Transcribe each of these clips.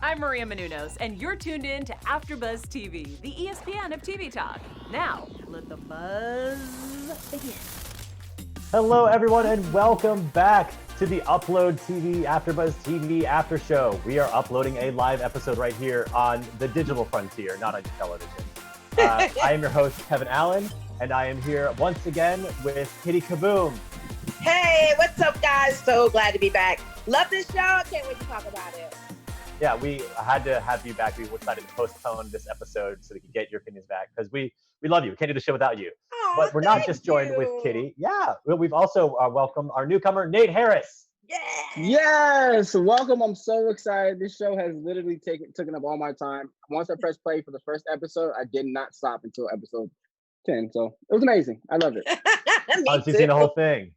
I'm Maria Menounos, and you're tuned in to AfterBuzz TV, the ESPN of TV talk. Now, let the buzz begin. Hello, everyone, and welcome back to the Upload TV AfterBuzz TV After Show. We are uploading a live episode right here on the digital frontier, not on television. I am your host, Kevin Allen, and I am here once again with Kittie Kaboom. Hey, what's up, guys? So glad to be back. Love this show. Can't wait to talk about it. Yeah, we had to have you back. We decided to postpone this episode so we could get your opinions back because we love you. We can't do the show without you. Aw, But we're not just joined you. with Kittie. Yeah, we've also welcomed our newcomer, Nate Harris. Yeah. Yes, welcome. I'm so excited. This show has literally taken up all my time. Once I pressed play for the first episode, I did not stop until episode 10. So it was amazing. I loved it. Me Oh, so you've seen the whole thing.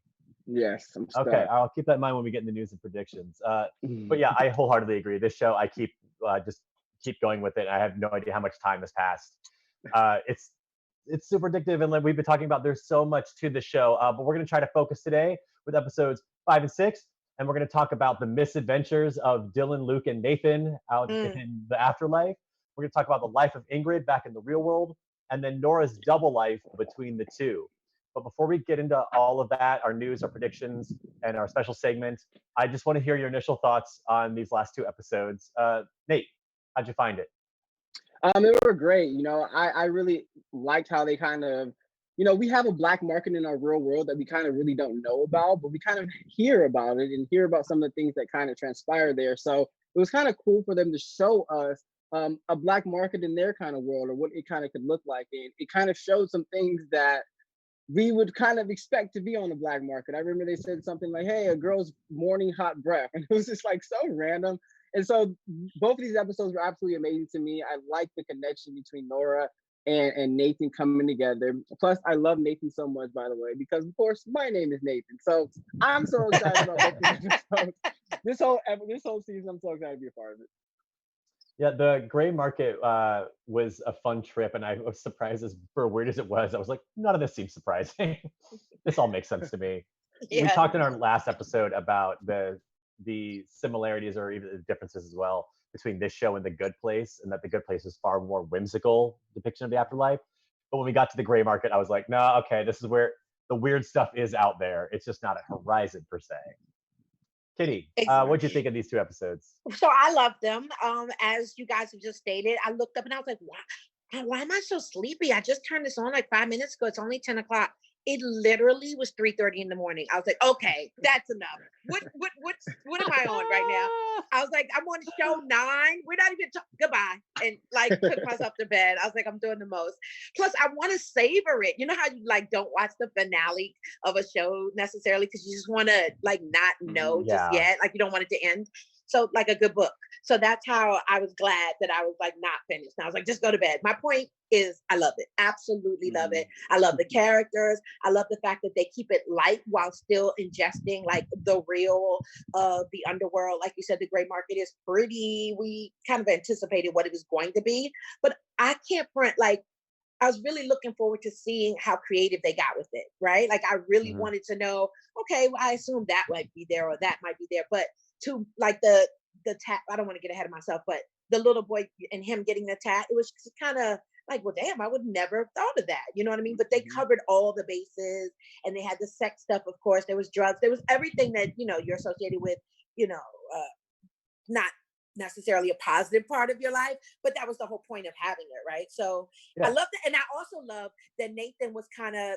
Yes. I'm Okay, I'll keep that in mind when we get in the news and predictions. But yeah, I wholeheartedly agree. This show, I keep just keep going with it. I have no idea how much time has passed. It's super addictive, and like we've been talking about, there's so much to the show. But we're going to try to focus today with episodes 5 and 6, and we're going to talk about the misadventures of Dylan, Luke, and Nathan out in the afterlife. We're going to talk about the life of Ingrid back in the real world, and then Nora's double life between the two. But before we get into all of that, our news, our predictions, and our special segment, I just want to hear your initial thoughts on these last 2 episodes. Nate, how'd you find it? They were great. I really liked how they kind of, we have a black market in our real world that we kind of really don't know about, but we kind of hear about it and hear about some of the things that kind of transpire there. So it was kind of cool for them to show us a black market in their kind of world, or what it kind of could look like. And it kind of showed some things that we would kind of expect to be on the black market. I remember they said something like, hey, a girl's morning hot breath. And it was just like so random. And so both of these episodes were absolutely amazing to me. I like the connection between Nora and Nathan coming together. Plus, I love Nathan so much, by the way, because of course my name is Nathan. So I'm so excited about both these episodes. This whole season, I'm so excited to be a part of it. Yeah, the gray market was a fun trip, and I was surprised as for weird as it was. I was like, none of this seems surprising. This all makes sense to me. Yeah. We talked in our last episode about the similarities or even the differences as well between this show and The Good Place, and that The Good Place is far more whimsical depiction of the afterlife. But when we got to the gray market, I was like, no, okay, this is where the weird stuff is out there. It's just not a horizon per se. Kittie, what'd you think of these 2 episodes? So I loved them. As you guys have just stated, I looked up and I was like, why am I so sleepy? I just turned this on like 5 minutes ago. It's only 10 o'clock. It literally was 3:30 in the morning. I was like, okay, that's enough. What am I on right now? I was like, I'm on show 9. We're not even goodbye. And like took myself to bed. I was like, I'm doing the most. Plus, I want to savor it. You know how you like don't watch the finale of a show necessarily because you just want to like not know just yet. Like you don't want it to end. So like a good book. So that's how I was glad that I was like not finished. And I was like, just go to bed. My point is I love it. Absolutely love it. I love the characters. I love the fact that they keep it light while still ingesting like the real of the underworld. Like you said, the gray market is pretty. We kind of anticipated what it was going to be, but I can't front like I was really looking forward to seeing how creative they got with it, right? Like I really wanted to know, okay, well, I assume that might be there or that might be there, but to like the tat, I don't want to get ahead of myself, but the little boy and him getting the tat, it was kind of like, well, damn, I would never have thought of that. You know what I mean? But they covered all the bases, and they had the sex stuff, of course. There was drugs. There was everything that, you're associated with, not necessarily a positive part of your life, but that was the whole point of having it, right? So I love that. And I also love that Nathan was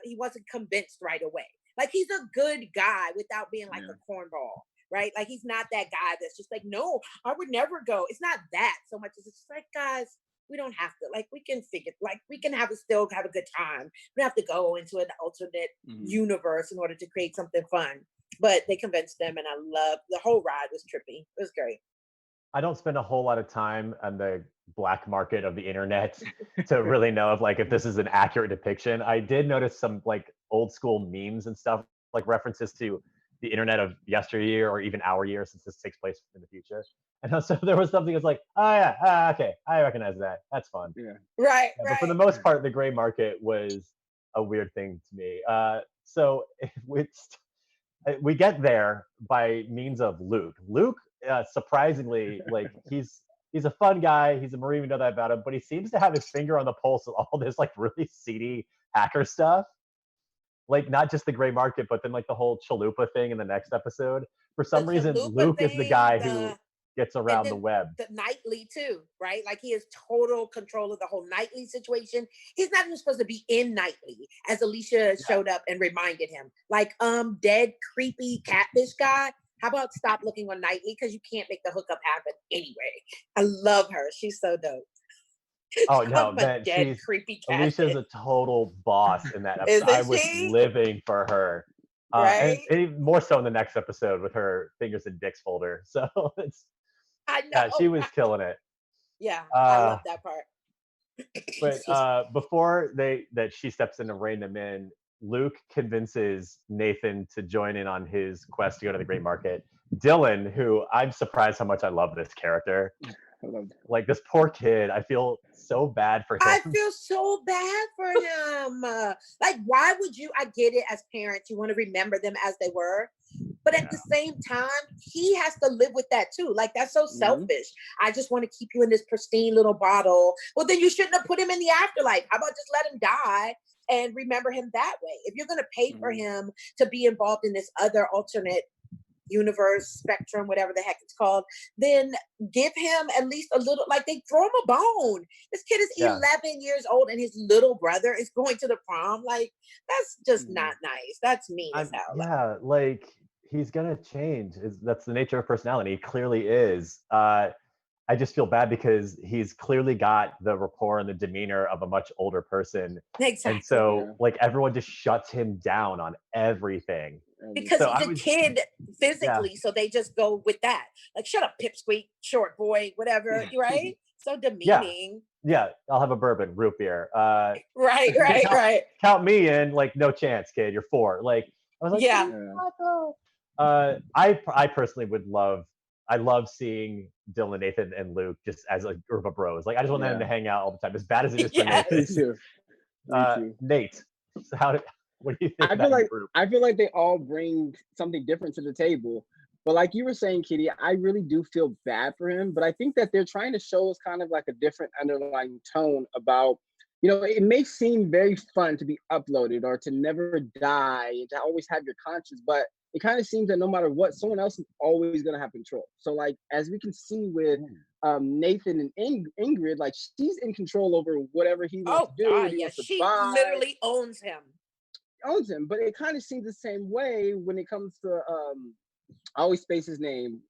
he wasn't convinced right away. Like he's a good guy without being like a cornball. Right? Like he's not that guy that's just like, no, I would never go. It's not that so much as it's just like, guys, we don't have to, like, we can figure, like, we can still have a good time. We don't have to go into an alternate universe in order to create something fun. But they convinced them, and I love the whole ride was trippy. It was great. I don't spend a whole lot of time on the black market of the internet to really know if this is an accurate depiction. I did notice some like old school memes and stuff, like references to the internet of yesteryear or even our year, since this takes place in the future. And also there was something that's like, oh yeah, okay, I recognize that. That's fun. Yeah. Right. But for the most part, the gray market was a weird thing to me. So we get there by means of Luke. Luke, surprisingly, like he's he's a fun guy. He's a Marine. We know that about him, but he seems to have his finger on the pulse of all this like really seedy hacker stuff. Like not just the gray market, but then like the whole chalupa thing in the next episode. For The some reason, chalupa Luke is the thing, guy who gets and around the then web. the nightly too, right? Like he has total control of the whole nightly situation. He's not even supposed to be in nightly, as Alicia showed up and reminded him. Like, dead, creepy catfish guy. How about stop looking on nightly because you can't make the hookup happen anyway. I love her. She's so dope. Oh no, I'm a man, dead, creepy catfish. Alicia's a total boss in that episode. I Isn't was she? living for her. Right? And even more so in the next episode with her fingers in Dick's folder. So it's I know. yeah, she was killing it. Yeah, I love Uh, that part. but before she steps in to rein them in, Luke convinces Nathan to join in on his quest to go to the Great Market. Dylan, who I'm surprised how much I love this character. I love that. Like this poor kid, I feel so bad for him. I feel so bad for him. Like, why would you? I get it as parents, you want to remember them as they were. But at the same time, he has to live with that too. Like, that's so selfish. I just want to keep you in this pristine little bottle. Well, then you shouldn't have put him in the afterlife. How about just let him die and remember him that way? If you're going to pay for him to be involved in this other alternate universe, spectrum, whatever the heck it's called, then give him at least a little, like they throw him a bone. This kid is 11 years old and his little brother is going to the prom. Like, that's just not nice. That's mean as hell. Yeah, like he's gonna change. That's the nature of personality. He clearly is. I just feel bad because he's clearly got the rapport and the demeanor of a much older person. Exactly. And so like everyone just shuts him down on everything. Because he's a kid physically, so they just go with that. Like, shut up, pipsqueak, short boy, whatever, right? So demeaning. Yeah, I'll have a bourbon, root beer. Right. Count me in, like, no chance, kid, you're 4. Like, I was like, I personally would love, I love seeing Dylan, Nathan, and Luke just as a group of bros. Like, I just want them to hang out all the time, as bad as it is for Nathan. Me too. Nate, so what do you think? I feel like they all bring something different to the table. But like you were saying, Kittie, I really do feel bad for him. But I think that they're trying to show us kind of like a different underlying tone about, you know, it may seem very fun to be uploaded or to never die and to always have your conscience, but it kind of seems that no matter what, someone else is always going to have control. So like, as we can see with Nathan and Ingrid, like she's in control over whatever he wants to do. God, yeah, she literally owns him. But it kind of seems the same way when it comes to I always space his name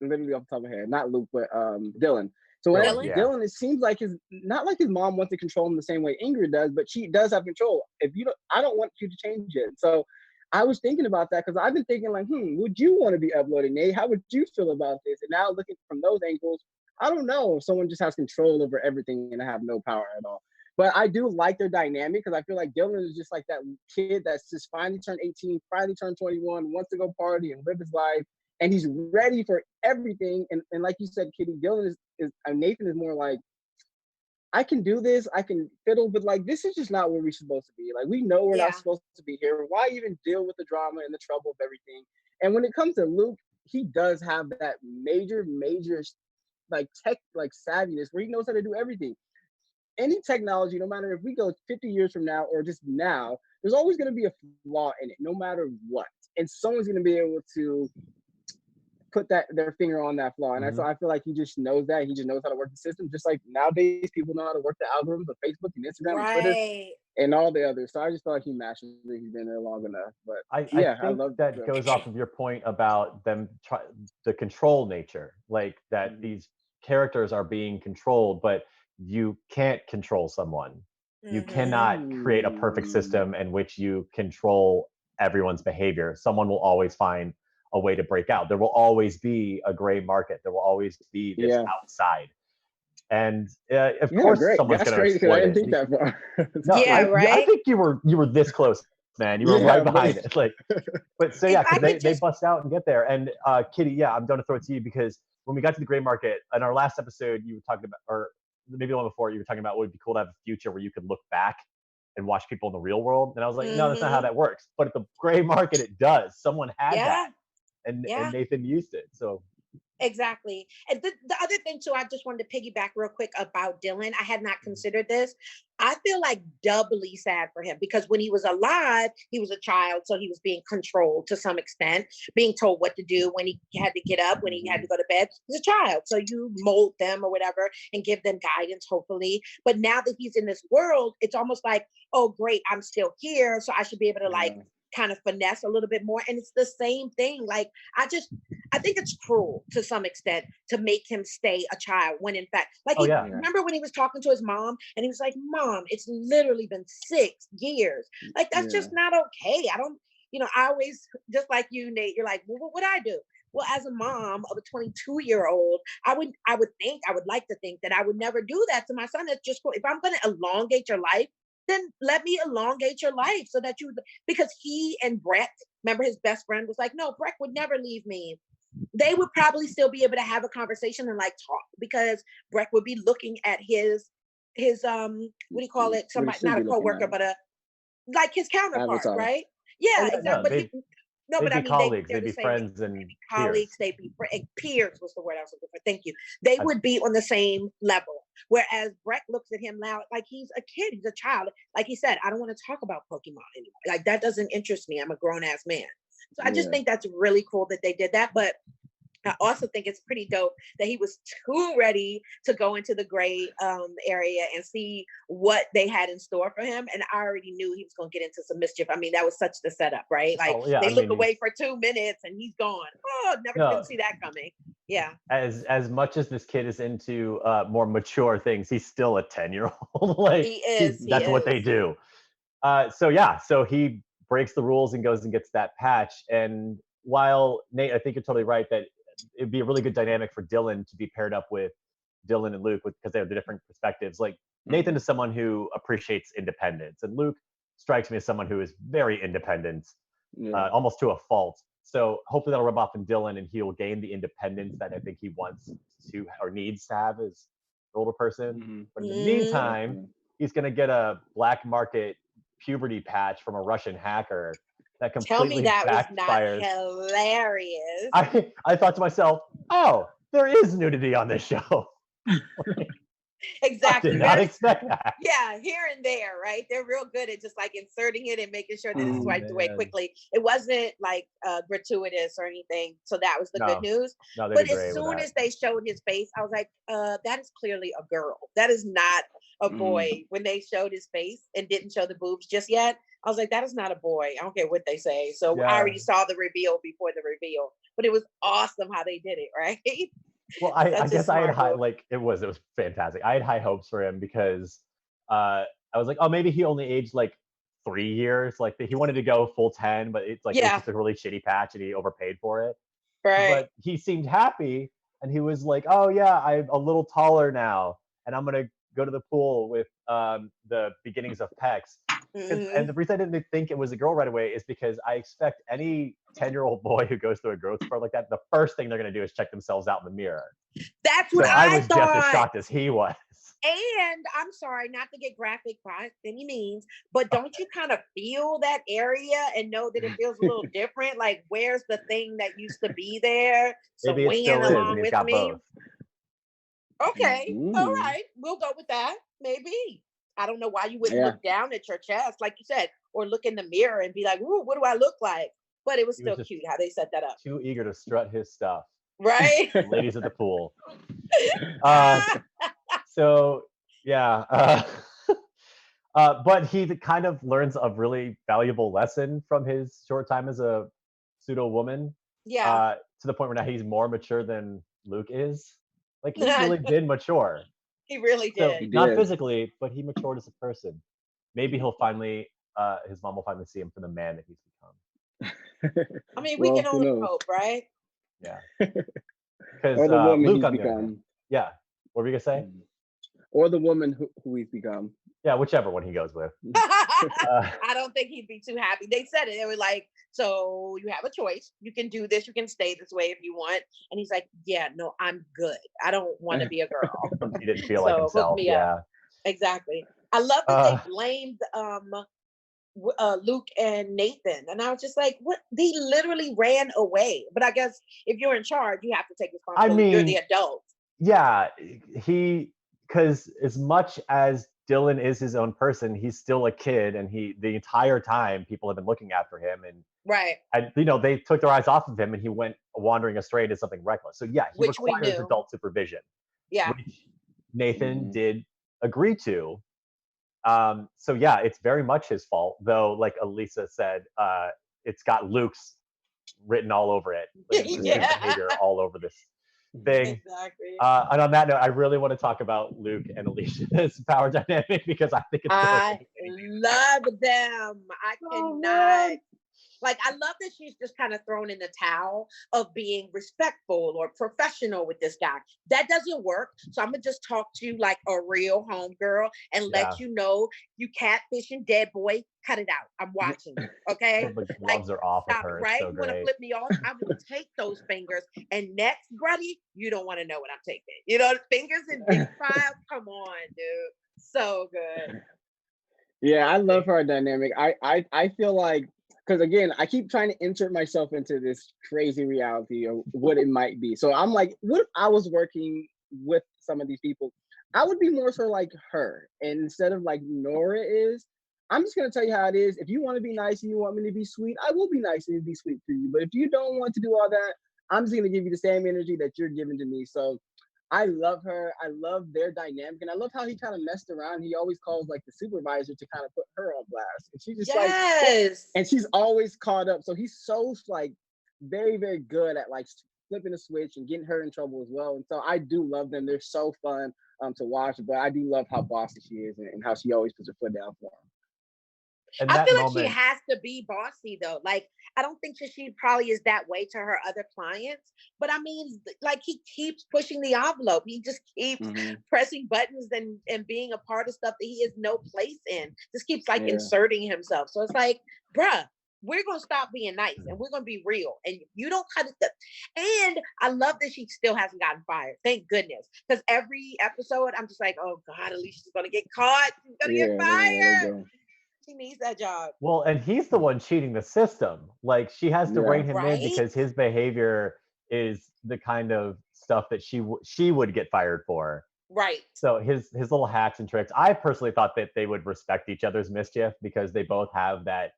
literally off the top of my head, not Luke, but Dylan. So when Dylan, it seems like not like his mom wants to control him the same way Ingrid does, but she does have control. If you don't, I don't want you to change it. So I was thinking about that because I've been thinking like, would you want to be uploading, Nate? How would you feel about this? And now looking from those angles, I don't know if someone just has control over everything and I have no power at all. But I do like their dynamic because I feel like Dylan is just like that kid that's just finally turned 18, finally turned 21, wants to go party and live his life. And he's ready for everything. And like you said, Kittie, Dylan is Nathan is more like, I can do this, I can fiddle, but like, this is just not where we're supposed to be. Like, we know we're not supposed to be here. Why even deal with the drama and the trouble of everything? And when it comes to Luke, he does have that major, like tech, like savviness where he knows how to do everything. Any technology, no matter if we go 50 years from now or just now, there's always going to be a flaw in it, no matter what. And someone's going to be able to put their finger on that flaw. And so I feel like he just knows that. He just knows how to work the system. Just like nowadays, people know how to work the algorithms of Facebook and Instagram and Twitter and all the others. So I just feel like he mastered it. He's been there long enough. But I love that goes off of your point about them the control nature, like that these characters are being controlled, but you can't control someone. You cannot create a perfect system in which you control everyone's behavior. Someone will always find a way to break out. There will always be a gray market. There will always be this outside. And of course, someone's going to exploit I didn't think that far. I think you were this close, man. You were right behind it. Like, but so they bust out and get there. And Kittie, I'm going to throw it to you because when we got to the gray market in our last episode, you were talking about, or maybe the one before, you were talking about what would be cool to have a future where you could look back and watch people in the real world. And I was like, no, that's not how that works. But at the gray market, it does. Someone had that, and Nathan used it. So Exactly. And the other thing too, I just wanted to piggyback real quick about Dylan. I had not considered this. I feel like doubly sad for him because when he was alive, he was a child, so he was being controlled to some extent, being told what to do when he had to get up, when he had to go to bed. He's a child, so you mold them or whatever and give them guidance, hopefully. But now that he's in this world, it's almost like, oh, great, I'm still here, so I should be able to like kind of finesse a little bit more. And it's the same thing. Like I think it's cruel to some extent to make him stay a child when in fact, like remember when he was talking to his mom and he was like, Mom, it's literally been 6 years. Like, that's just not okay. I don't, I always, just like you, Nate, you're like, well, what would I do? Well, as a mom of a 22-year-old, I would like to think that I would never do that to my son. That's just cool. If I'm going to elongate your life, then let me elongate your life so that because he and Brett, remember his best friend was like, no, Brett would never leave me. They would probably still be able to have a conversation and like talk because Brett would be looking at his what do you call it? Somebody, not a coworker, but like his counterpart, Avatar. right? Yeah, exactly. No, but they'd be colleagues, they'd be friends and colleagues, they'd be peers was the word I was looking for. Thank you. They would be on the same level. Whereas Brett looks at him now like he's a kid, he's a child. Like he said, I don't want to talk about Pokemon anymore. Like that doesn't interest me. I'm a grown ass man. So I just think that's really cool that they did that. But I also think it's pretty dope that he was too ready to go into the gray area and see what they had in store for him. And I already knew he was going to get into some mischief. I mean, that was such the setup, right? Like they look away for 2 minutes and he's gone. Oh, didn't see that coming. Yeah. As much as this kid is into more mature things, he's still a 10-year-old. Like he is. That's what they do. So he breaks the rules and goes and gets that patch. And while Nate, I think you're totally right that it'd be a really good dynamic for Dylan to be paired up with Dylan and Luke because they have the different perspectives. Like Nathan is someone who appreciates independence, and Luke strikes me as someone who is very independent, almost to a fault. So hopefully that'll rub off in Dylan, and he'll gain the independence that I think he wants to or needs to have as an older person. But in the meantime, he's going to get a black market puberty patch from a Russian hacker. That completely Tell me that backfires. Was not hilarious. I thought to myself, oh, there is nudity on this show. Exactly. I did not expect that. Yeah, here and there, right? They're real good at just like inserting it and making sure that it's swiped away quickly. It wasn't like gratuitous or anything. So that was the good news. No, but as soon as they showed his face, I was like, that is clearly a girl. That is not a boy. When they showed his face and didn't show the boobs just yet, I was like, that is not a boy. I don't care what they say. So I already saw the reveal before the reveal. But it was awesome how they did it, right? Well, I guess I had high, like it was fantastic. I had high hopes for him because I was like, oh, maybe he only aged like 3 years. Like he wanted to go full 10, but it's like it's just a really shitty patch and he overpaid for it. Right. But he seemed happy and he was like, oh yeah, I'm a little taller now and I'm gonna go to the pool with the beginnings of pecs. And the reason I didn't think it was a girl right away is because I expect any 10-year-old boy who goes through a growth spurt like that, the first thing they're going to do is check themselves out in the mirror. That's what I was thought. Just as shocked as he was. And I'm sorry, not to get graphic by any means, but don't you kind of feel that area and know that it feels a little different? Like, where's the thing that used to be there? Maybe it still is, and he's got both. Okay, all right, we'll go with that. Maybe. I don't know why you wouldn't look down at your chest, like you said, or look in the mirror and be like, ooh, what do I look like? But it was still cute how they set that up. Too eager to strut his stuff. Right? Ladies at the pool. So, yeah. But he kind of learns a really valuable lesson from his short time as a pseudo woman. Yeah. To the point where now he's more mature than Luke is. Like, he really did mature. He really did. So, not physically, but he matured as a person. Maybe he'll finally, his mom will finally see him for the man that he's become. I mean, we can only hope, right? Yeah. Because or the woman Luke, he's become. Yeah. What were you going to say? Or the woman who he's become. Yeah, whichever one he goes with. I don't think he'd be too happy. They said it. They were like, so you have a choice. You can do this. You can stay this way if you want. And he's like, yeah, no, I'm good. I don't want to be a girl. He didn't feel like himself. Yeah. Exactly. I love that they blamed Luke and Nathan, and I was just like, "What?" They literally ran away. But I guess if you're in charge, you have to take I responsibility. You're the mean, adult. yeah, because as much as Dylan is his own person, he's still a kid, and the entire time people have been looking after him, Right. and they took their eyes off of him, and he went wandering astray into something reckless. So yeah, he Which we requires knew. adult supervision, Yeah. which Nathan Mhm. did agree to. So yeah, it's very much his fault, though. Like Alicia said, it's got Luke's written all over it. Like, it's his Yeah. behavior all over this thing. Exactly. And on that note, I really want to talk about Luke and Alicia's power dynamic because I think it's I love them. I cannot. man. Like, I love that she's just kind of thrown in the towel of being respectful or professional with this guy. That doesn't work. So I'm gonna just talk to you like a real homegirl and Yeah. let you know you catfishing dead boy. Cut it out. I'm watching you. Okay. The gloves are off of Stop her. it, right? It's so You want to great. flip me off? I'm gonna take those fingers. And next, buddy, you don't want to know what I'm taking. You know, fingers and big files. Come on, dude. So good. Yeah, I love her dynamic. I feel like, because again, I keep trying to insert myself into this crazy reality of what it might be. So I'm like, what if I was working with some of these people? I would be more so like her. And instead of like Nora is, I'm just gonna tell you how it is. If you want to be nice and you want me to be sweet, I will be nice and be sweet to you. But if you don't want to do all that, I'm just gonna give you the same energy that you're giving to me. So I love her. I love their dynamic, and I love how he kind of messed around. He always calls like the supervisor to kind of put her on blast, and she's just like, Yes. and she's always caught up. So he's so like very, very good at like flipping a switch and getting her in trouble as well. And so I do love them. They're so fun to watch. But I do love how bossy she is and how she always puts her foot down for him. And I that feel like moment, she has to be bossy though. Like, I don't think that she probably is that way to her other clients. But I mean, like, he keeps pushing the envelope. He just keeps pressing buttons and being a part of stuff that he has no place in. Just keeps like inserting himself. So it's like, bruh, we're gonna stop being nice and we're gonna be real. And you don't cut it. And I love that she still hasn't gotten fired. Thank goodness. Because every episode, I'm just like, oh God, Alicia's gonna get caught. She's gonna get fired. She needs that job. well, and he's the one cheating the system. Like, she has to rein him in Right? because his behavior is the kind of stuff that she would get fired for. Right. So his little hacks and tricks. I personally thought that they would respect each other's mischief because they both have that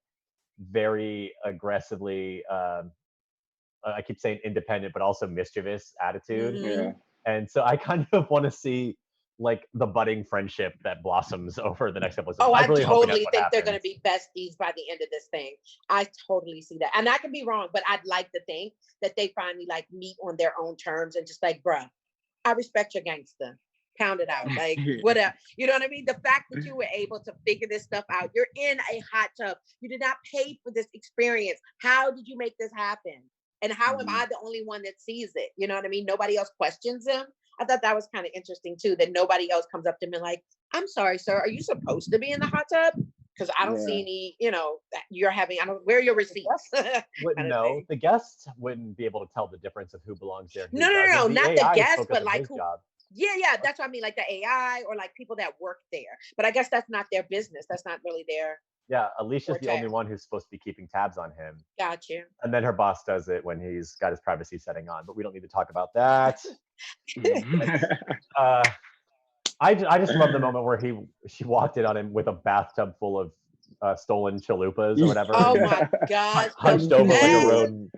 very aggressively, I keep saying independent, but also mischievous attitude. Mhm. And so I kind of want to see like the budding friendship that blossoms over the next couple of seasons. Oh, I I'm really hoping totally that's what think they're going to happens. be besties by the end of this thing. I totally see that. And I can be wrong, but I'd like to think that they finally like meet on their own terms and just like, bruh, I respect your gangster. Pound it out. Like, whatever. You know what I mean? The fact that you were able to figure this stuff out. You're in a hot tub. You did not pay for this experience. How did you make this happen? And how am I the only one that sees it? You know what I mean? Nobody else questions him. I thought that was kind of interesting too, that nobody else comes up to me like, I'm sorry, sir, are you supposed to be in the hot tub? Because I don't see any, that you're having, where are your receipts? Wouldn't know. The guests wouldn't be able to tell the difference of who belongs there. No, not the guests, but like who. Job. Yeah, that's what I mean, like the AI or like people that work there. But I guess that's not their business. That's not really their. Yeah, Alicia's the only one who's supposed to be keeping tabs on him. Got you. And then her boss does it when he's got his privacy setting on, but we don't need to talk about that. I just love the moment where she walked in on him with a bathtub full of stolen chalupas or whatever. Oh my God. Hunched over like a rodent.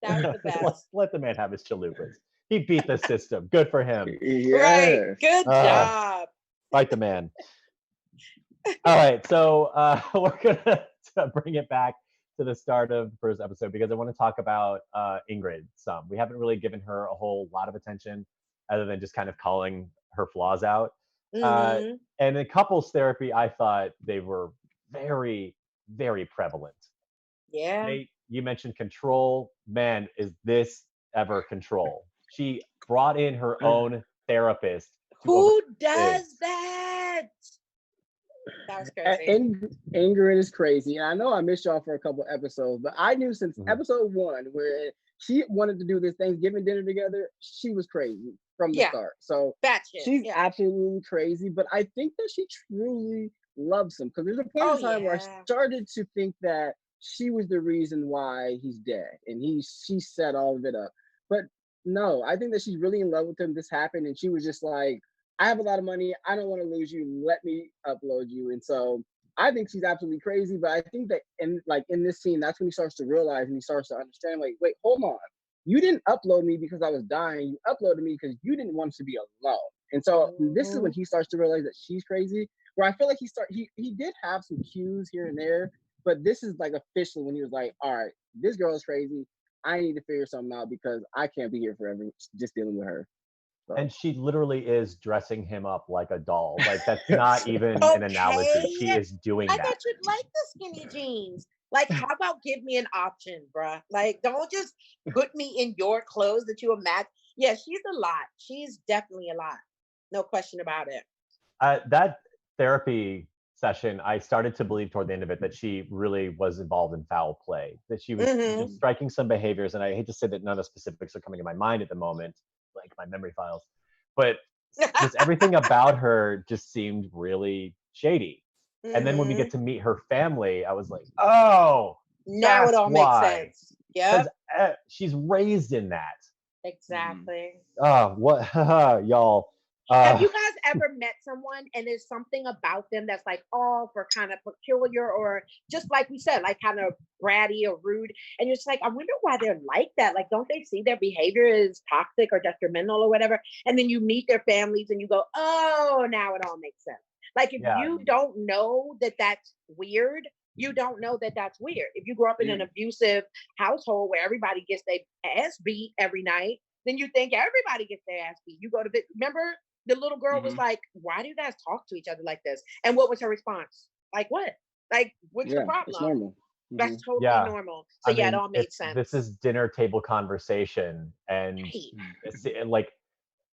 That was the best. Let the man have his chalupas. He beat the system. Good for him. Yes. Right. Good job. Fight the man. All right, so we're gonna bring it back to the start of the first episode because I want to talk about Ingrid some. We haven't really given her a whole lot of attention other than just kind of calling her flaws out. And in couples therapy, I thought they were very, very prevalent. Yeah. You mentioned control. Man, is this ever control? She brought in her own therapist. Who does that? That was crazy. Ingrid is crazy. And I know I missed y'all for a couple episodes, but I knew since episode 1 where she wanted to do this Thanksgiving dinner together, she was crazy from the start. So she's absolutely crazy, but I think that she truly loves him. Because there's a point Oh in time where I yeah. started to think that she was the reason why he's dead, and she set all of it up. But no, I think that she's really in love with him. This happened, and she was just like, I have a lot of money. I don't want to lose you. Let me upload you. And so I think she's absolutely crazy. But I think that in this scene, that's when he starts to realize and he starts to understand, like, wait, hold on. You didn't upload me because I was dying. You uploaded me because you didn't want to be alone. And so this is when he starts to realize that she's crazy. Where I feel like he did have some cues here and there, but this is like officially when he was like, all right, this girl is crazy. I need to figure something out because I can't be here forever just dealing with her. So. And she literally is dressing him up like a doll. Like, that's not even an analogy. She is doing that. I thought you'd like the skinny jeans. Like, how about give me an option, bruh? Like, don't just put me in your clothes that you imagine. Yeah, she's a lot. She's definitely a lot. No question about it. That therapy session, I started to believe toward the end of it that she really was involved in foul play, that she was just striking some behaviors. And I hate to say that none of the specifics are coming to my mind at the moment, like my memory files, but just everything about her just seemed really shady. And then when we get to meet her family, I was like, oh, now it all makes sense. Yeah, she's raised in that. Exactly. Oh, what, y'all. Have you guys ever met someone and there's something about them that's like off or kind of peculiar or just like we said, like kind of bratty or rude? And you're just like, I wonder why they're like that. Like, don't they see their behavior is toxic or detrimental or whatever? And then you meet their families and you go, oh, now it all makes sense. Like, if you don't know that that's weird, you don't know that that's weird. If you grew up in an abusive household where everybody gets their ass beat every night, then you think everybody gets their ass beat. You go to remember the little girl was like, why do you guys talk to each other like this? And what was her response? Like, what? Like, what's the problem? It's normal. That's totally normal. So it all made sense. This is dinner table conversation, and it's like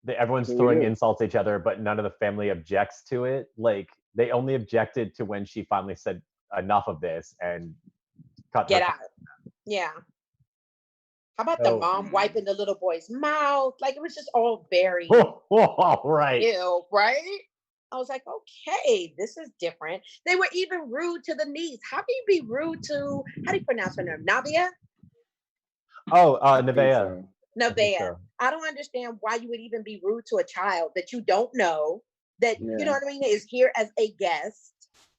everyone's throwing insults at each other, but none of the family objects to it. Like, they only objected to when she finally said enough of this and get out. Yeah. How about the mom wiping the little boy's mouth? Like, it was just all very right. Ew, right? I was like, okay, this is different. They were even rude to the niece. How can you be rude to, how do you pronounce her name? Navia? Oh, Nevaeh. Nevaeh. I don't understand why you would even be rude to a child that you don't know, that, you know what I mean, is here as a guest.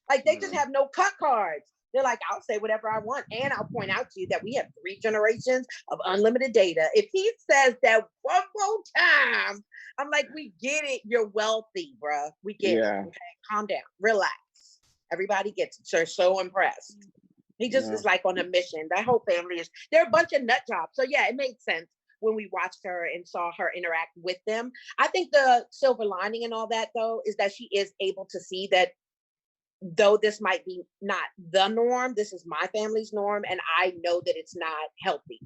Like, they just have no cut cards. They're like, I'll say whatever I want. And I'll point out to you that we have 3 generations of unlimited data. If he says that one more time, I'm like, we get it. You're wealthy, bruh. We get it. Okay, calm down. Relax. Everybody gets it. They're so impressed. He just is like on a mission. That whole family is, they're a bunch of nut jobs. So yeah, it made sense when we watched her and saw her interact with them. I think the silver lining and all that, though, is that she is able to see that though this might be not the norm, this is my family's norm, and I know that it's not healthy.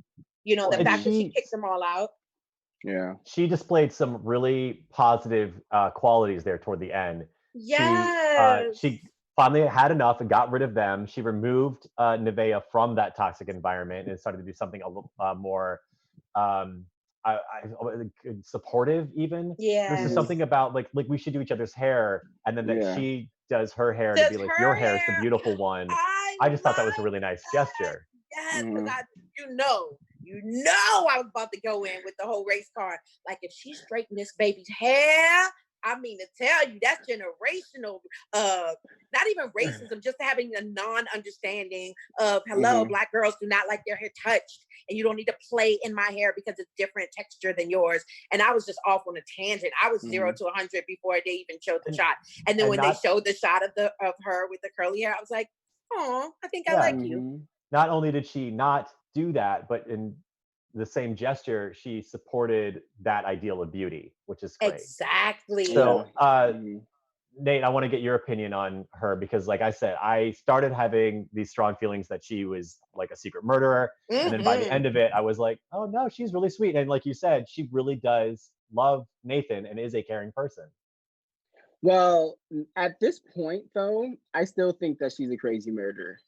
You know, the fact that she kicked them all out. Yeah. She displayed some really positive qualities there toward the end. Yes. She finally had enough and got rid of them. She removed Nevaeh from that toxic environment and started to do something a little more supportive even. This is something about like we should do each other's hair, and then that she does her hair to be like, your hair is the beautiful one. I just thought that was a really nice gesture. Yes, because you know I was about to go in with the whole race card. Like, if she straightened this baby's hair, I mean, to tell you, that's generational, not even racism, just having a non-understanding of, hello, Black girls do not like their hair touched, and you don't need to play in my hair because it's different texture than yours. And I was just off on a tangent. I was 0 to 100 before they even showed the shot. And then when they showed the shot of her with the curly hair, I was like, oh, I think I like you. Not only did she not do that, but in the same gesture, she supported that ideal of beauty, which is great. Exactly. So, Nate, I want to get your opinion on her because, like I said, I started having these strong feelings that she was like a secret murderer. And then by the end of it, I was like, oh no, she's really sweet. And like you said, she really does love Nathan and is a caring person. Well, at this point, though, I still think that she's a crazy murderer.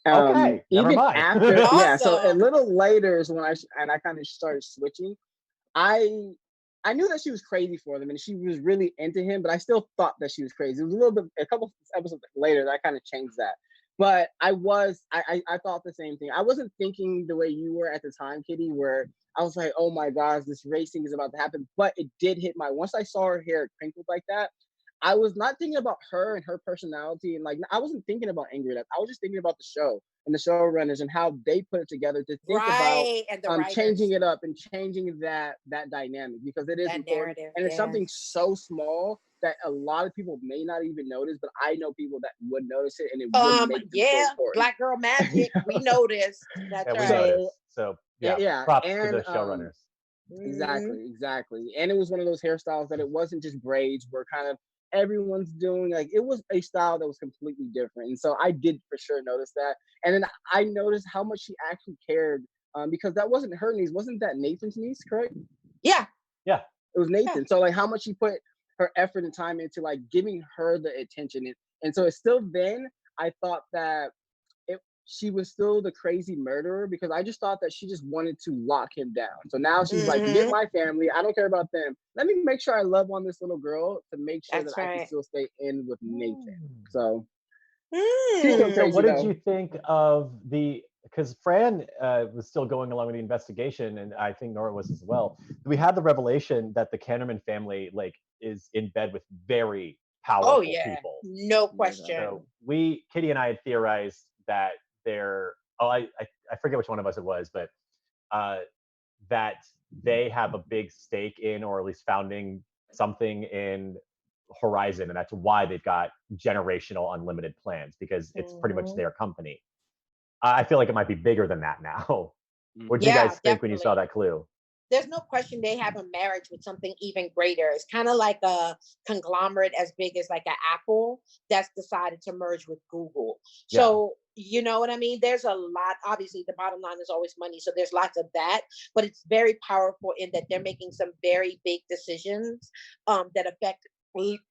Okay, never even mind. after, Awesome. So a little later is when I kind of started switching. I I knew that she was crazy for them and she was really into him, but I still thought that she was crazy. It was a couple episodes later that I kind of changed that. But I thought the same thing. I wasn't thinking the way you were at the time, Kittie, where I was like, oh my gosh, this racing is about to happen. But it did hit once I saw her hair crinkled like that, I was not thinking about her and her personality. And like, I wasn't thinking about Ingrid. I was just thinking about the show and the showrunners and how they put it together to think about and the changing it up and changing that dynamic, because it is that important. narrative, And it's something so small that a lot of people may not even notice, but I know people that would notice it, and it would make it so important. Black girl magic. We noticed. That's we right. noticed. So yeah, props to the showrunners. Exactly. And it was one of those hairstyles that it wasn't just braids where kind of everyone's doing. Like, it was a style that was completely different. And so I did for sure notice that. And then I noticed how much she actually cared, because that wasn't her niece. Wasn't that Nathan's niece, correct? Yeah. It was Nathan. So like how much she put her effort and time into like giving her the attention. And so it's still then I thought that she was still the crazy murderer, because I just thought that she just wanted to lock him down. So now she's like, get my family. I don't care about them. Let me make sure I love on this little girl to make sure I can still stay in with Nathan. So, so what did you think of because Fran was still going along with the investigation, and I think Nora was as well. We had the revelation that the Kannerman family is in bed with very powerful people. No question. So Kittie and I had theorized that I forget which one of us it was, but that they have a big stake in, or at least founding something in Horizon, and that's why they've got generational unlimited plans, because it's pretty much their company. I feel like it might be bigger than that now. What did you guys think when you saw that clue? There's no question they have a marriage with something even greater. It's kind of like a conglomerate as big as like an Apple that's decided to merge with Google. So, you know what I mean? There's a lot. Obviously, the bottom line is always money. So there's lots of that, but it's very powerful in that they're making some very big decisions that affect,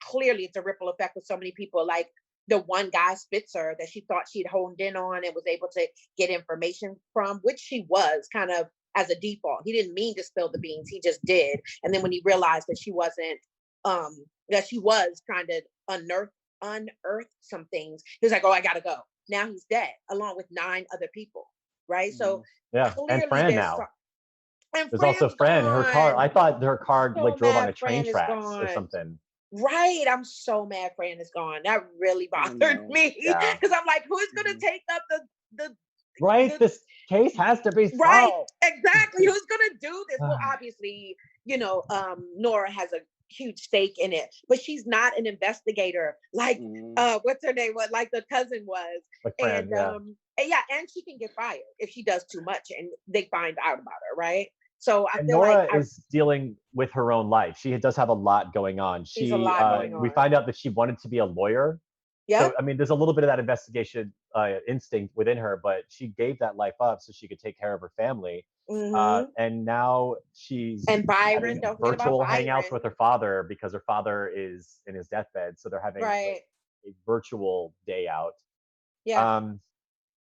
clearly it's a ripple effect with so many people. Like the one guy, Spitzer, that she thought she'd honed in on and was able to get information from, which she was kind of as a default. He didn't mean to spill the beans. He just did. And then when he realized that she wasn't, that she was trying to unearth some things, he was like, oh, I gotta go. Now he's dead, along with 9 other people. Right. So and Fran now. There's also Fran, her car. I thought her car drove on a train tracks or something. Right. I'm so mad Fran is gone. That really bothered me. Because I'm like, who's gonna take up the this case has to be solved. Right, exactly. Who's gonna do this? Well, obviously, Nora has a huge stake in it, but she's not an investigator like what's her name? What like the cousin was. Fran, and she can get fired if she does too much and they find out about her, right? So I feel Nora like is dealing with her own life. She does have a lot going on. We find out that she wanted to be a lawyer. Yeah. So, I mean, there's a little bit of that investigation instinct within her, but she gave that life up so she could take care of her family. And now she's Byron, having virtual hangouts with her father because her father is in his deathbed. So they're having a virtual day out. Yeah. And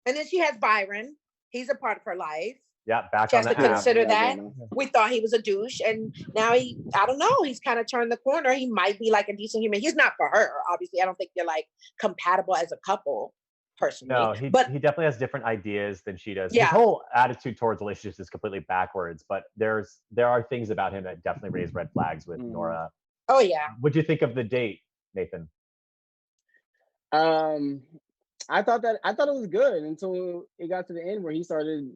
then she has Byron. He's a part of her life. Yeah, back she on has the to consider that. We thought he was a douche, and now I don't know, he's kind of turned the corner. He might be like a decent human. He's not for her, obviously. I don't think they're like compatible as a couple, personally. No, he definitely has different ideas than she does. His whole attitude towards relationships is completely backwards, but there are things about him that definitely raise red flags with Nora. Oh yeah. What'd you think of the date, Nathan? I thought it was good until it got to the end where he started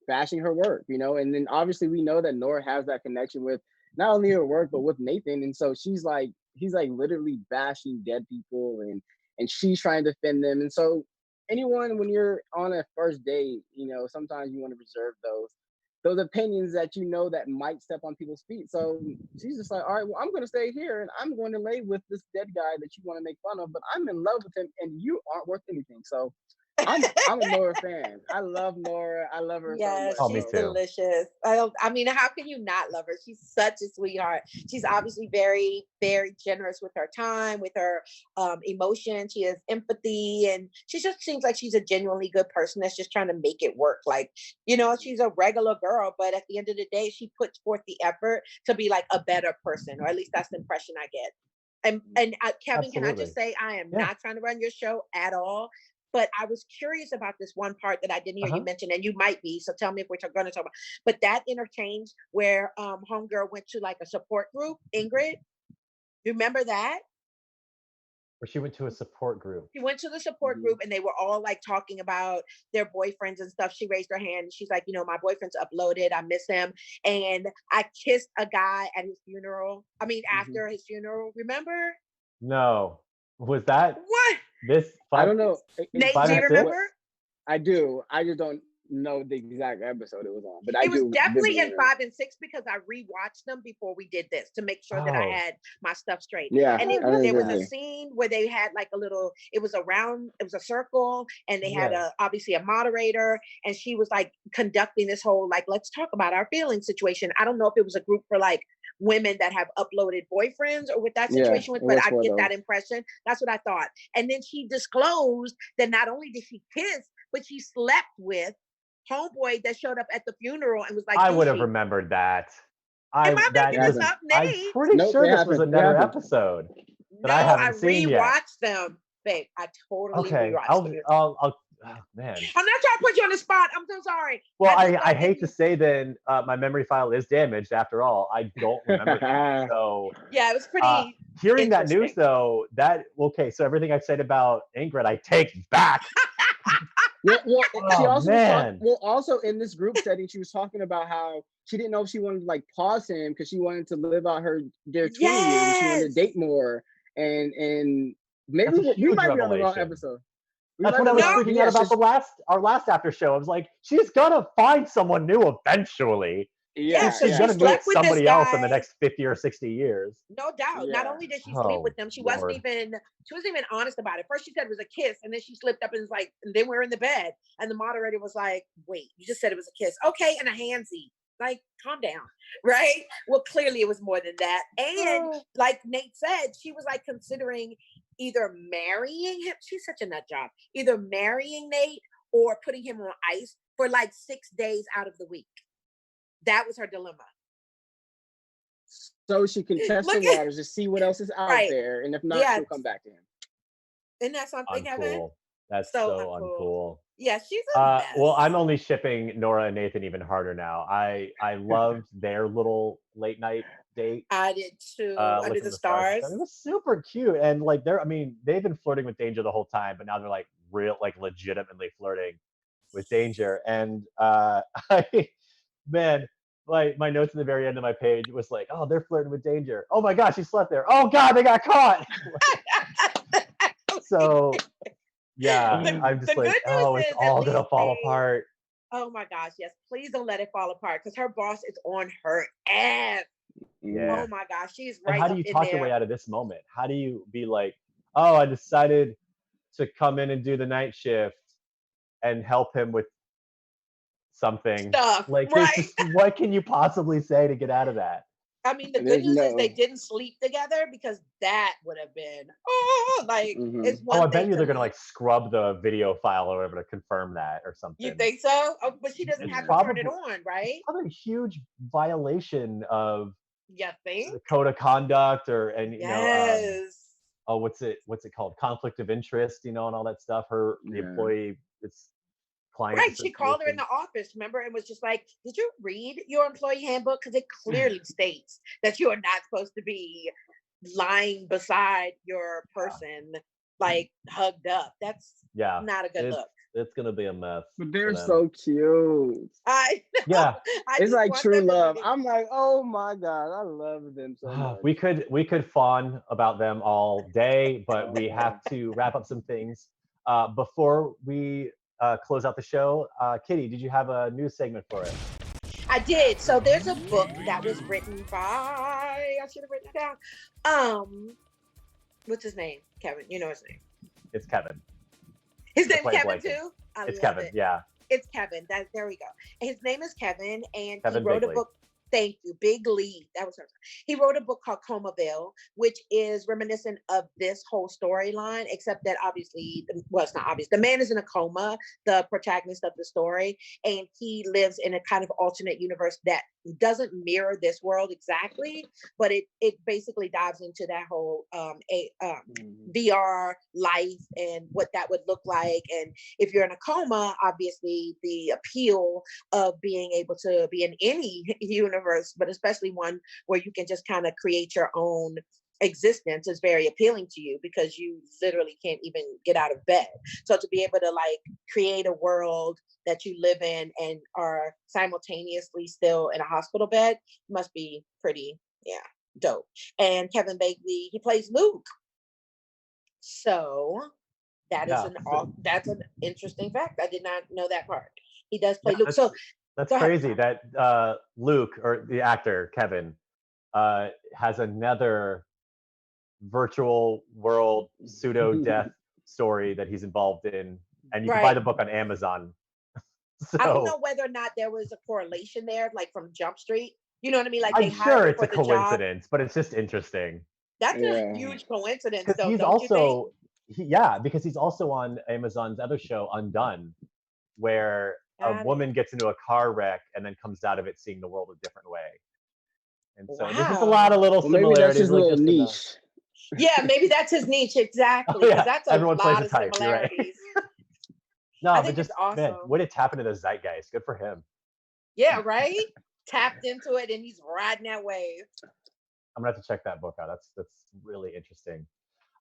bashing her work, and then obviously we know that Nora has that connection with not only her work but with Nathan, and so he's like literally bashing dead people, and she's trying to defend them. And so anyone, when you're on a first date, sometimes you want to reserve those opinions that that might step on people's feet. So she's just like, all right, well, I'm going to stay here and I'm going to lay with this dead guy that you want to make fun of, but I'm in love with him and you aren't worth anything. So I'm a Nora fan. I love Nora. I love her so much. Yes, Oh, me she's too. delicious. I mean, how can you not love her? She's such a sweetheart. She's obviously very, very generous with her time, with her emotion. She has empathy, and she just seems like she's a genuinely good person that's just trying to make it work. Like, you know, she's a regular girl, but at the end of the day, she puts forth the effort to be like a better person, or at least that's the impression I get. And Kevin, can I Absolutely. just say, I am Yeah. not trying to run your show at all. But I was curious about this one part that I didn't hear you mention, and you might be. So tell me if we're going to talk about. But that interchange where homegirl went to like a support group, Ingrid. Remember that? Where she went to a support group. She went to the support group, and they were all like talking about their boyfriends and stuff. She raised her hand, and she's like, you know, my boyfriend's uploaded. I miss him, and I kissed a guy at his funeral. I mean, after his funeral. Remember? No, was that What? this? I don't know. Nate, Five do you and remember? I do. I just don't know the exact episode it was on, but I It was do. definitely in vividly 5 and 6 because I rewatched them before we did this to make sure that I Oh. had my stuff straight. Yeah, And I there was a remember. scene where they had like a little, it was a circle, and they had Yes. obviously a moderator, and she was like conducting this whole like, let's talk about our feelings situation. I don't know if it was a group for like women that have uploaded boyfriends or with that Yeah, situation with, it but was I for get that those. impression. That's what I thought. And then she disclosed that not only did she kiss, but she slept with homeboy that showed up at the funeral and was like, I would have douchey. rememed that. Am I That making was. this up, I'm Nate? pretty Nope, sure it this was happened. It another happened. episode that No, I I haven't seen yet. rewatched them, babe. I totally Okay, rewatched them. I'll oh, man. I'm not trying to put you on the spot. I'm so sorry. Well, just I don't hate think to you- say then my memory file is damaged after all. I don't remember that. So Yeah, it was pretty. hearing that news interesting. though, so everything I said about Ingrid, I take back. Well, she Oh, also was man. also in this group setting, she was talking about how she didn't know if she wanted to like pause him because she wanted to live out their teen years. And she wanted to Yes. date more, and maybe That's a we huge might be on the wrong revelation. episode. That's what I was freaking out about our last after show. I was like, she's gonna find someone new eventually. Yeah, so She's she gonna meet slept with this somebody else in the guy. next 50 or 60 years. No doubt. Not Yeah. only did she Oh, sleep with them, she wasn't Lord. even honest about it. First she said it was a kiss, and then she slipped up and was like, and then we're in the bed. And the moderator was like, wait, you just said it was a kiss. Okay, and a handsy. Like, calm down. Right? Well, clearly it was more than that. And like Nate said, she was like considering either marrying him. She's such a nut job. Either marrying Nate or putting him on ice for like 6 days out of the week. That was her dilemma. So she can test the waters to see what else is out there, and if not, she'll come back to him. Isn't that something, Kevin? Uncool. That's so uncool. Yeah, she's a mess. Well, I'm only shipping Nora and Nathan even harder now. I loved their little late night date. I did too. Under the stars. It was super cute, and like they've been flirting with Danger the whole time, but now they're like legitimately flirting with Danger. And man, my notes at the very end of my page was like, oh, they're flirting with Danger. Oh my gosh, he slept there. Oh God, they got caught. So yeah, I'm just like, oh, it's all gonna fall apart. Oh my gosh, yes. Please don't let it fall apart because her boss is on her ass. Yeah. Oh my gosh, she's right. And how do you talk your way out of this moment? How do you be like, oh, I decided to come in and do the night shift and help him with something? Stuff, like, right. What can you possibly say to get out of that? I mean, the good news is they didn't sleep together because that would have been it's one I bet thing you they're gonna like scrub the video file or whatever to confirm that or something. You think so? Oh, but she doesn't have to turn it on, right? It's probably a huge violation of you think? the code of conduct you yes. know, what's it called? Conflict of interest, and all that stuff. The employee, it's client. Right. She called her in the office, remember, and was just like, did you read your employee handbook? Because it clearly states that you are not supposed to be lying beside your person, like hugged up. That's not a good look. It's gonna be a mess. But they're so cute. I know. Yeah. It's like true love. I'm like, oh my God, I love them so much. We could fawn about them all day, but we have to wrap up some things. Before we close out the show, Kittie, did you have a news segment for us? I did. So there's a book that was written by, I should have written it down. What's his name? Kevin. You know his name. It's Kevin. His to name's play Kevin Blake. too. I It's love Keven. it. Yeah, It's Kevin. There we go. His name is Kevin, and he Kevin wrote a Bigley. book. Thank you, Big Lee. That was her. He wrote a book called Comaville, which is reminiscent of this whole storyline, except that obviously, well, it's not obvious. The man is in a coma, the protagonist of the story, and he lives in a kind of alternate universe that doesn't mirror this world exactly, but it basically dives into that whole VR life and what that would look like. And if you're in a coma, obviously the appeal of being able to be in any universe, but especially one where you can just kind of create your own existence, is very appealing to you because you literally can't even get out of bed. So to be able to like create a world that you live in and are simultaneously still in a hospital bed must be pretty, dope. And Kevin Backley, he plays Luke. So that's an interesting fact. I did not know that part. He does play Luke. So that's crazy that Luke, or the actor Kevin, has another virtual world pseudo death story that he's involved in, and you can buy the book on Amazon. So, I don't know whether or not there was a correlation there, like from Jump Street. You know what I mean? Like I'm sure it's a coincidence, but it's just interesting. That's a huge coincidence, because though. He's also, because he's also on Amazon's other show, Undone, where a woman gets into a car wreck and then comes out of it seeing the world a different way. And so there's just a lot of little similarities. Maybe that's his little niche. Yeah, maybe that's his niche, exactly. Because that's a lot of similarities. No, but just awesome. Man, way to tap into the zeitgeist. Good for him. Yeah, right? Tapped into it and he's riding that wave. I'm gonna have to check that book out. That's really interesting.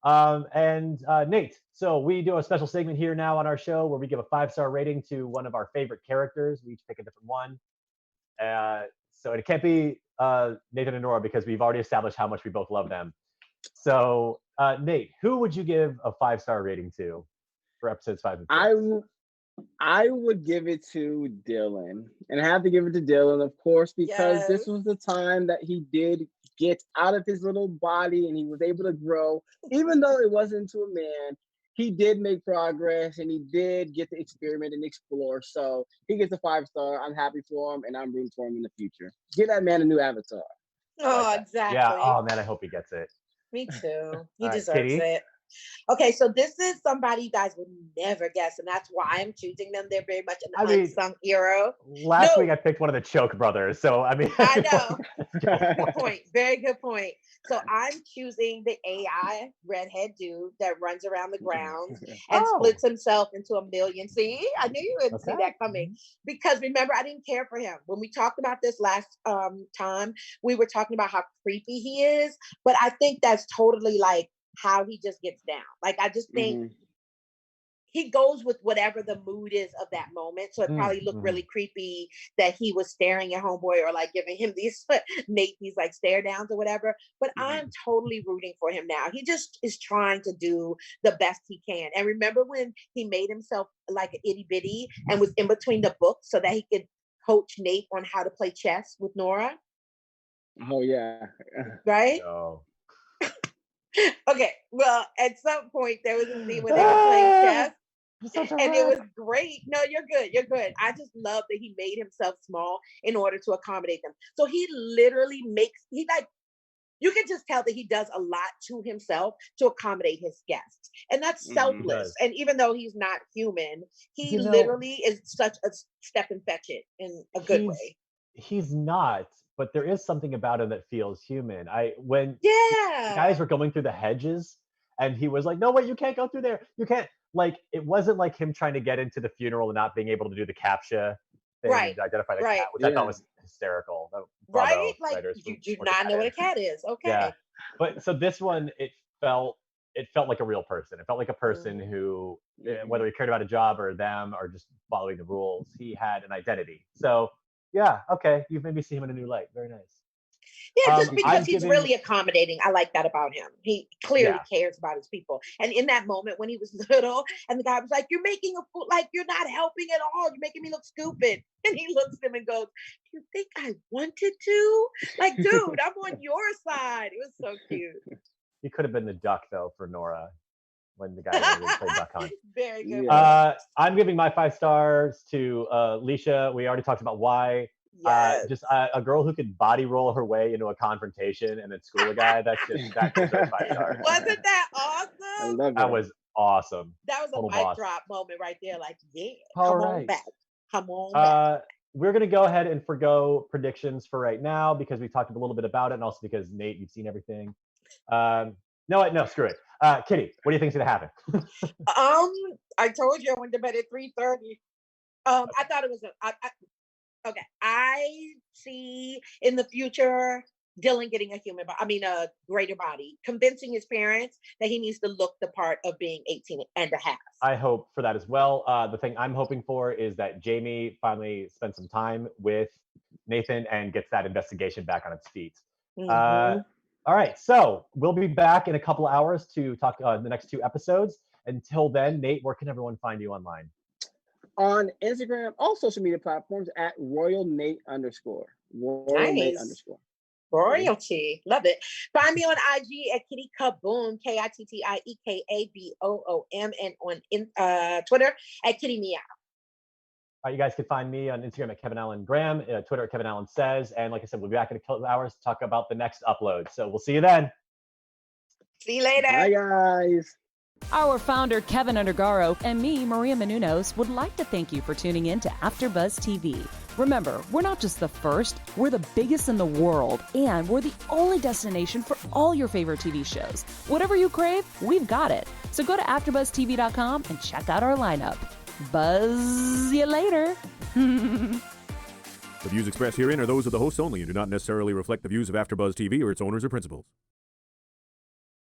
And Nate, so we do a special segment here now on our show where we give a 5-star rating to one of our favorite characters. We each pick a different one. So it can't be Nathan and Nora because we've already established how much we both love them. So Nate, who would you give a 5-star rating to for episodes 5 and 6? I would give it to Dylan, and I have to give it to Dylan, of course, because this was the time that he did get out of his little body and he was able to grow. Even though it wasn't to a man, he did make progress and he did get to experiment and explore. So he gets a 5-star. I'm happy for him and I'm rooting for him in the future. Give that man a new avatar. Oh, exactly. Yeah. Oh man, I hope he gets it. Me too. He deserves it. Okay, so this is somebody you guys would never guess, and that's why I'm choosing them. They're very much an unsung hero. Last week I picked one of the Choke brothers, so I mean. I know. Good point. Very good point. So I'm choosing the AI redhead dude that runs around the grounds and splits himself into a million. See, I knew you wouldn't see that coming. Because remember, I didn't care for him. When we talked about this last time, we were talking about how creepy he is, but I think that's totally like how he just gets down. Like, I just think he goes with whatever the mood is of that moment. So it probably looked really creepy that he was staring at homeboy or like giving him these like stare downs or whatever. But I'm totally rooting for him now. He just is trying to do the best he can. And remember when he made himself like an itty bitty and was in between the books so that he could coach Nate on how to play chess with Nora? Oh yeah. Right? No. Okay, well, at some point there was a scene where they were playing chess, and it was great. No, you're good. You're good. I just love that he made himself small in order to accommodate them. So he literally you can just tell that he does a lot to himself to accommodate his guests, and that's selfless. And even though he's not human, he literally is such a step and fetch it in a good way. He's not. But there is something about him that feels human. When guys were going through the hedges and he was like, no, wait, you can't go through there. You can't. Like, it wasn't like him trying to get into the funeral and not being able to do the CAPTCHA thing to identify the cat, which I thought was hysterical. Bravo, like, you do not know what a cat is. Okay. Yeah. But so this one, it felt like a real person. It felt like a person who, whether he cared about a job or them or just following the rules, he had an identity. So yeah, okay. You've made me see him in a new light. Very nice. Yeah, just because he's really accommodating. I like that about him. He clearly cares about his people. And in that moment when he was little and the guy was like, you're making a fool, like you're not helping at all. You're making me look stupid. And he looks at him and goes, do you think I wanted to? Like, dude, I'm on your side. It was so cute. He could have been the duck though for Nora. when the guy played Duck Hunt. Very good. I'm giving my 5 stars to Alicia. We already talked about why. Yes. Just a girl who could body roll her way into a confrontation and then school a guy. That deserves 5 stars. Wasn't that I awesome? love That it. was awesome. That was a Total mic boss. drop moment right there. Like, yeah, All come on right. back. Come on back. We're going to go ahead and forgo predictions for right now because we talked a little bit about it, and also because Nate, you've seen everything. No, screw it. Kittie, what do you think's going to happen? I told you I went to bed at 3:30. I thought it was okay. I see in the future Dylan getting a greater body, convincing his parents that he needs to look the part of being 18 and a half. I hope for that as well. The thing I'm hoping for is that Jamie finally spends some time with Nathan and gets that investigation back on its feet. Mhm. All right, so we'll be back in a couple of hours to talk the next 2 episodes. Until then, Nate, where can everyone find you online? On Instagram, all social media platforms at @RoyalNate_. Nice. Royalty. Love it. Find me on IG at Kittie Kaboom, KITTIEKABOOM, and on Twitter at Kittie Meow. All right, you guys can find me on Instagram at Keven Allen Graham, Twitter at Keven Allen Says, and like I said, we'll be back in a couple of hours to talk about the next upload. So we'll see you then. See you later. Bye, guys. Our founder, Keven Undergaro, and me, Maria Menounos, would like to thank you for tuning in to AfterBuzz TV. Remember, we're not just the first, we're the biggest in the world, and we're the only destination for all your favorite TV shows. Whatever you crave, we've got it. So go to AfterBuzzTV.com and check out our lineup. Buzz you later. The views expressed herein are those of the hosts only and do not necessarily reflect the views of AfterBuzz TV or its owners or principals.